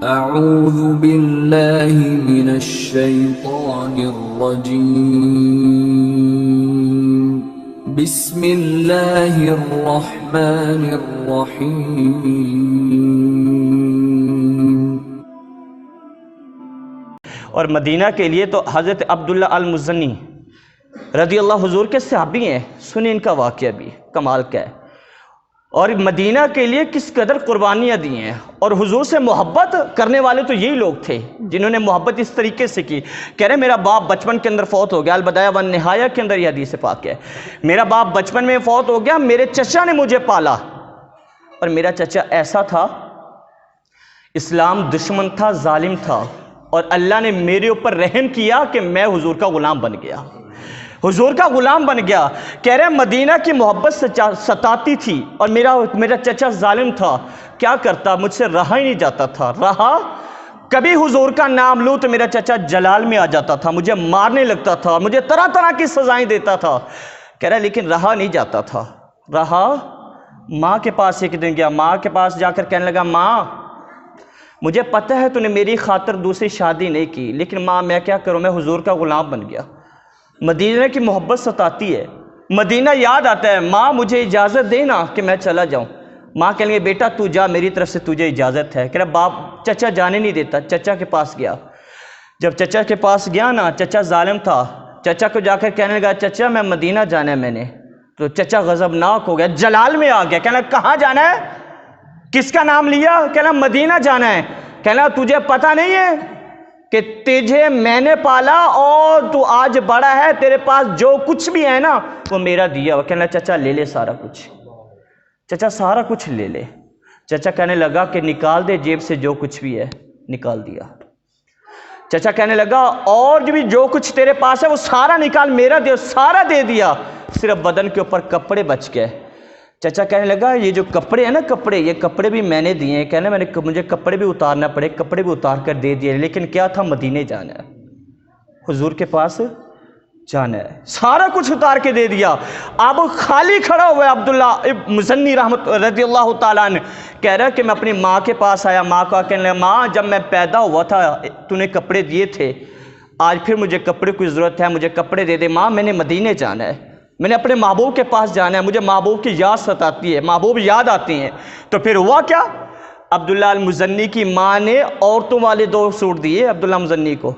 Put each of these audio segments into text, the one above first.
اعوذ باللہ من الشیطان الرجیم بسم اللہ الرحمن الرحیم۔ اور مدینہ کے لیے تو حضرت عبداللہ المزنی رضی اللہ حضور کے صحابی ہیں، سنیں ان کا واقعہ بھی کمال کا ہے، اور مدینہ کے لیے کس قدر قربانیاں دی ہیں، اور حضور سے محبت کرنے والے تو یہی لوگ تھے جنہوں نے محبت اس طریقے سے کی۔ کہہ رہے میرا باپ بچپن کے اندر فوت ہو گیا، البدایہ والنہایہ کے اندر یہ حدیث پاک ہے، میرا باپ بچپن میں فوت ہو گیا، میرے چچا نے مجھے پالا، اور میرا چچا ایسا تھا، اسلام دشمن تھا، ظالم تھا، اور اللہ نے میرے اوپر رحم کیا کہ میں حضور کا غلام بن گیا، حضور کا غلام بن گیا۔ کہہ رہے مدینہ کی محبت ستاتی تھی، اور میرا چچا ظالم تھا، کیا کرتا، مجھ سے رہا ہی نہیں جاتا تھا، رہا کبھی حضور کا نام لوں تو میرا چچا جلال میں آ جاتا تھا، مجھے مارنے لگتا تھا، مجھے طرح طرح کی سزائیں دیتا تھا۔ کہہ رہا لیکن رہا نہیں جاتا تھا، رہا ماں کے پاس ایک دن گیا، ماں کے پاس جا کر کہنے لگا ماں مجھے پتہ ہے تو نے میری خاطر دوسری شادی نہیں کی، لیکن ماں میں کیا کروں، میں حضور کا غلام بن گیا۔ مدینہ کی محبت ستاتی ہے، مدینہ یاد آتا ہے، ماں مجھے اجازت دینا کہ میں چلا جاؤں، ماں کہیں گے بیٹا تو جا، میری طرف سے تجھے اجازت ہے۔ کہہ رہا باپ چچا جانے نہیں دیتا، چچا کے پاس گیا، جب چچا کے پاس گیا نا، چچا ظالم تھا، چچا کو جا کر کہنے لگا چچا میں مدینہ جانا ہے میں نے، تو چچا غضبناک ہو گیا، جلال میں آ گیا، کہنا کہاں جانا ہے، کس کا نام لیا، کہنا مدینہ جانا ہے، کہنا تجھے پتہ نہیں ہے کہ تجھے میں نے پالا اور تو آج بڑا ہے، تیرے پاس جو کچھ بھی ہے نا وہ میرا دیا ہوا۔ کہنا چچا لے لے سارا کچھ، چچا سارا کچھ لے لے۔ چچا کہنے لگا کہ نکال دے جیب سے جو کچھ بھی ہے، نکال دیا۔ چچا کہنے لگا اور جو کچھ تیرے پاس ہے وہ سارا نکال، میرا دے، سارا دے دیا، صرف بدن کے اوپر کپڑے بچ گئے۔ چچا کہنے لگا یہ جو کپڑے ہیں نا، یہ کپڑے بھی میں نے دیے ہیں، کہنا مجھے کپڑے بھی اتارنا پڑے، کپڑے بھی اتار کر دے دیے، لیکن کیا تھا، مدینے جانا ہے، حضور کے پاس جانا ہے، سارا کچھ اتار کے دے دیا۔ اب خالی کھڑا ہوا ہے عبداللہ مزنی رضی اللہ تعالیٰ عنہ، کہہ رہا کہ میں اپنی ماں کے پاس آیا، ماں کو کہنے لگا ماں جب میں پیدا ہوا تھا تو نے کپڑے دیے تھے، آج پھر مجھے کپڑے کی ضرورت ہے، مجھے کپڑے دے دے ماں، میں نے مدینے جانا ہے، میں نے اپنے محبوب کے پاس جانا ہے، مجھے محبوب کی یاد ستاتی ہے، محبوب یاد آتی ہیں۔ تو پھر ہوا کیا، عبداللہ المزنی کی ماں نے عورتوں والے 2 سوٹ دیے عبداللہ المزنی کو،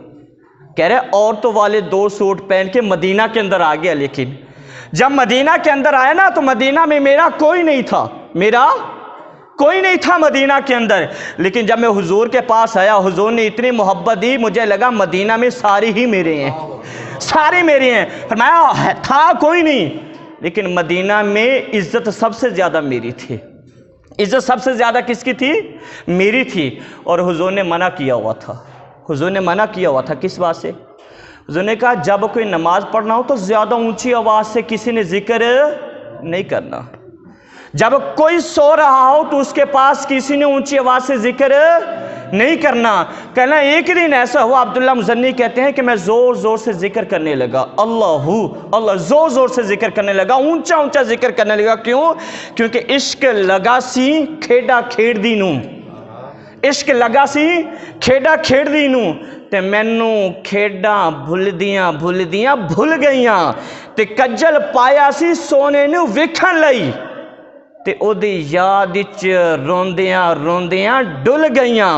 کہہ رہے عورتوں والے 2 سوٹ پہن کے مدینہ کے اندر آ گیا، لیکن جب مدینہ کے اندر آیا نا تو مدینہ میں میرا کوئی نہیں تھا، میرا کوئی نہیں تھا مدینہ کے اندر، لیکن جب میں حضور کے پاس آیا، حضور نے اتنی محبت دی، مجھے لگا مدینہ میں سارے ہی میرے ہیں، سارے میرے ہیں، فرمایا تھا کوئی نہیں، لیکن مدینہ میں عزت سب سے زیادہ میری تھی، عزت سب سے زیادہ کس کی تھی، میری تھی، اور حضور نے منع کیا ہوا تھا، حضور نے منع کیا ہوا تھا، کس بات سے، حضور نے کہا جب کوئی نماز پڑھنا ہو تو زیادہ اونچی آواز سے کسی نے ذکر نہیں کرنا، جب کوئی سو رہا ہو تو اس کے پاس کسی نے اونچی آواز سے ذکر نہیں کرنا۔ کہنا ایک دن ایسا ہوا، عبداللہ مزنی کہتے ہیں کہ میں زور زور سے ذکر کرنے لگا، اللہ اللہ، زور زور سے ذکر کرنے لگا، اونچا اونچا ذکر کرنے لگا، کیوں، کیونکہ عشق لگا سی کھیڈا کھیڑ دی نوں، عشق لگا سی کھیڈا کھیڑ دی نوں، تے مینوں کھیڈاں بھل دیاں بھل گئیاں، تے کجل پایا سی سونے نوں ویکھن لئی، تے او دی یاد وچ روندیاں ڈل گئیاں،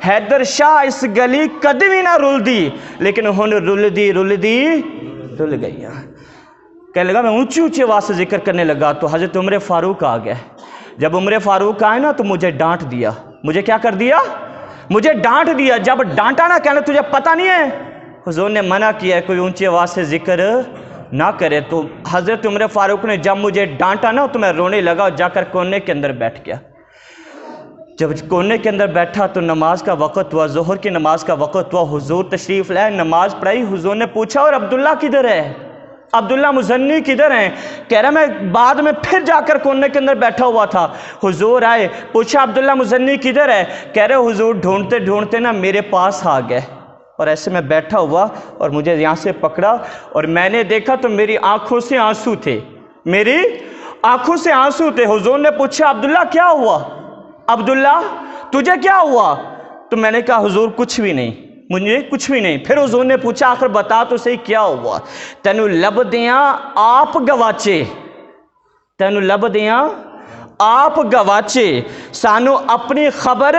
حیدر شاہ اس گلی کدی بھی نہ رلدی، لیکن ہن رلدی ڈل گئیاں۔ کہنے لگا میں اونچی اونچی آواز سے ذکر کرنے لگا تو حضرت عمر فاروق آ گئے، جب عمر فاروق آئے نا تو مجھے ڈانٹ دیا، مجھے کیا کر دیا، مجھے ڈانٹ دیا، جب ڈانٹا نا، کہنا تجھے پتہ نہیں ہے حضور نے منع کیا ہے کوئی اونچی آواز سے ذکر نہ کرے، تو حضرت عمر فاروق نے جب مجھے ڈانٹا نا تو میں رونے لگا اور جا کر کونے کے اندر بیٹھ گیا۔ جب کونے کے اندر بیٹھا تو نماز کا وقت ہوا، ظہر کی نماز کا وقت ہوا، حضور تشریف لائے، نماز پڑھائی، حضور نے پوچھا اور عبداللہ کدھر ہے، عبداللہ مزنی کدھر ہیں، کہہ رہا میں بعد میں پھر جا کر کونے کے اندر بیٹھا ہوا تھا، حضور آئے، پوچھا عبداللہ مزنی کدھر ہے، کہہ رہے حضور ڈھونڈتے ڈھونڈتے نا میرے پاس آ گئے، اور ایسے میں بیٹھا ہوا اور مجھے یہاں سے پکڑا اور میں نے دیکھا تو میری آنکھوں سے آنسو تھے، میری آنکھوں سے آنسو تھے۔ حضور نے پوچھا عبداللہ کیا ہوا، عبداللہ تجھے کیا ہوا، تو میں نے کہا حضور کچھ بھی نہیں، مجھے کچھ بھی نہیں۔ پھر حضور نے پوچھا آخر بتا تو صحیح کیا ہوا؟ تینوں لب دیاں آپ گواچے، تینوں لب دیاں آپ گواچے، سانو اپنی خبر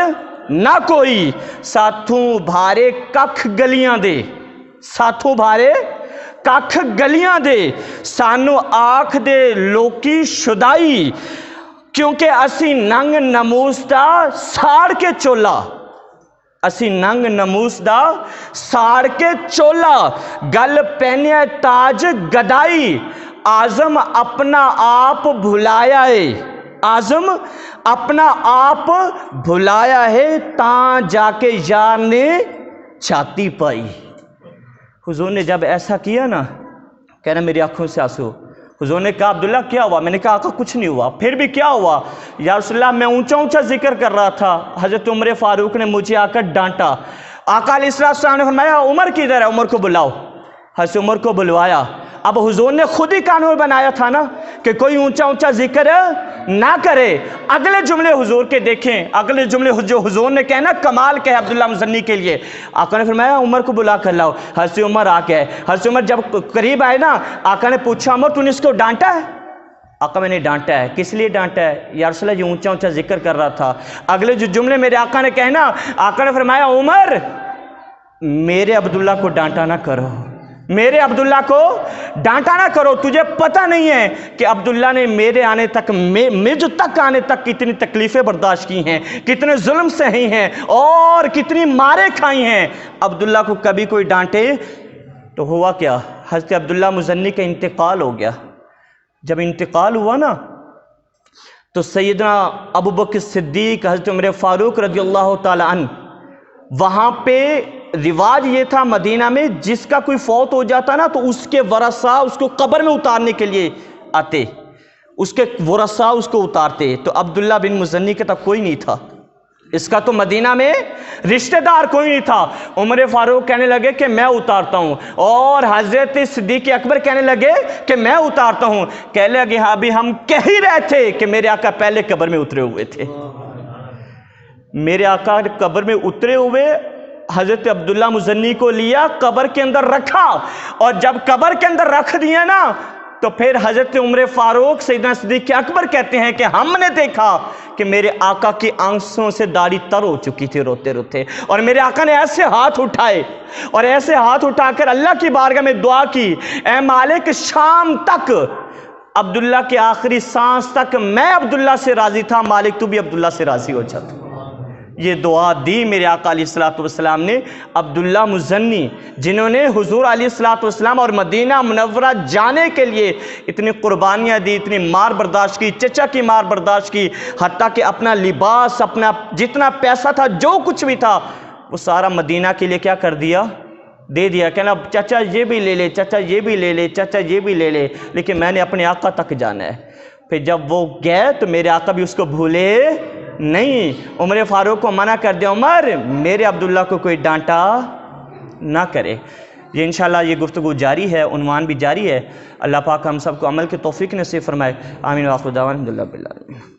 نہ کوئی، ساتھوں بھارے ککھ گلیاں دے، ساتھوں بھارے ککھ گلیاں دے، سانو آکھ دے لوکی شدائی، کیونکہ اسی ننگ نموس دا ساڑ کے چولا، اسی ننگ نموس دا ساڑ کے چولا، گل پہنیا تاج گدائی، آزم اپنا آپ بھلایا ہے، آزم اپنا آپ بھلایا ہے، تاں جا کے یار نے چھاتی پائی۔ حضور نے جب ایسا کیا نا، کہنا میری آنکھوں سے آنسو، حضور نے کہا عبداللہ کیا ہوا؟ میں نے کہا آقا کچھ نہیں ہوا۔ پھر بھی کیا ہوا؟ یا رسول اللہ میں اونچا اونچا ذکر کر رہا تھا، حضرت عمر فاروق نے مجھے آ کر ڈانٹا۔ آقا علیہ السلام نے فرمایا عمر کدھر ہے؟ عمر کو بلاؤ۔ حضرت عمر کو بلوایا۔ اب حضور نے خود ہی قانون بنایا تھا نا کہ کوئی اونچا اونچا ذکر نہ کرے۔ اگلے جملے حضور کے دیکھیں، اگلے جملے جو حضور نے کہنا کمال کہ عبداللہ مزنی کے لیے، آقا نے فرمایا عمر کو بلا کر لاؤ۔ حضرت عمر آ گئے۔ حضرت عمر جب قریب آئے نا، آقا نے پوچھا عمر تو نے اس کو ڈانٹا ہے؟ آقا میں نے ڈانٹا ہے۔ کس لیے ڈانٹا ہے؟ یا رسول اللہ یہ اونچا اونچا ذکر کر رہا تھا۔ اگلے جو جملے میرے آقا نے کہنا، آقا نے فرمایا عمر میرے عبداللہ کو ڈانٹا نہ کرو، میرے عبداللہ کو ڈانٹا نہ کرو، تجھے پتہ نہیں ہے کہ عبداللہ نے میرے آنے تک، مجھ تک آنے تک کتنی تکلیفیں برداشت کی ہیں، کتنے ظلم سہی ہیں اور کتنی مارے کھائی ہیں۔ عبداللہ کو کبھی کوئی ڈانٹے تو ہوا کیا؟ حضرت عبداللہ مزنی کا انتقال ہو گیا۔ جب انتقال ہوا نا تو سیدنا ابوبکر صدیق، حضرت عمر فاروق رضی اللہ تعالی عنہ، وہاں پہ رواج یہ تھا مدینہ میں جس کا کوئی فوت ہو جاتا نا تو اس کے ورثاء اس کو قبر میں اتارنے کے لیے آتے، اس کے ورثاء اس کو اتارتے۔ تو عبداللہ بن مزنی کا تو کوئی نہیں تھا، اس کا تو مدینہ میں رشتہ دار کوئی نہیں تھا۔ عمر فاروق کہنے لگے کہ میں اتارتا ہوں، اور حضرت صدیق اکبر کہنے لگے کہ میں اتارتا ہوں۔ کہنے لگے ہاں بھی ہم کہہ ہی رہے تھے کہ میرے آقا پہلے قبر میں اترے ہوئے تھے، میرے آقا قبر میں اترے ہوئے۔ حضرت عبداللہ مزنی کو لیا، قبر کے اندر رکھا، اور جب قبر کے اندر رکھ دیا نا تو پھر حضرت عمر فاروق سیدنا صدیق اکبر کہتے ہیں کہ ہم نے دیکھا کہ میرے آقا کی آنکھوں سے داڑھی تر ہو چکی تھی روتے روتے، اور میرے آقا نے ایسے ہاتھ اٹھائے اور ایسے ہاتھ اٹھا کر اللہ کی بارگاہ میں دعا کی، اے مالک شام تک، عبداللہ کے آخری سانس تک میں عبداللہ سے راضی تھا، مالک تو بھی عبداللہ سے راضی ہو جاتا۔ یہ دعا دی میرے آقا علیہ السلام نے عبداللہ مزنی، جنہوں نے حضور علیہ السلام اور مدینہ منورہ جانے کے لیے اتنی قربانیاں دی، اتنی مار برداشت کی، چچا کی مار برداشت کی، حتیٰ کہ اپنا لباس، اپنا جتنا پیسہ تھا، جو کچھ بھی تھا، وہ سارا مدینہ کے لیے کیا کر دیا؟ دے دیا۔ کہنا چچا یہ بھی لے لے، چچا یہ بھی لے لے، چچا یہ بھی لے لے، لیکن میں نے اپنے آقا تک جانا ہے۔ پھر جب وہ گئے تو میرے آقا بھی اس کو بھولے نہیں۔ عمر فاروق کو منع کر دیا عمر میرے عبداللہ کو کوئی ڈانٹا نہ کرے۔ یہ انشاءاللہ یہ گفتگو جاری ہے، عنوان بھی جاری ہے۔ اللہ پاک ہم سب کو عمل کی توفیق نصیب فرمائے۔ آمین و آخر دعوانا الحمدللہ باللہ۔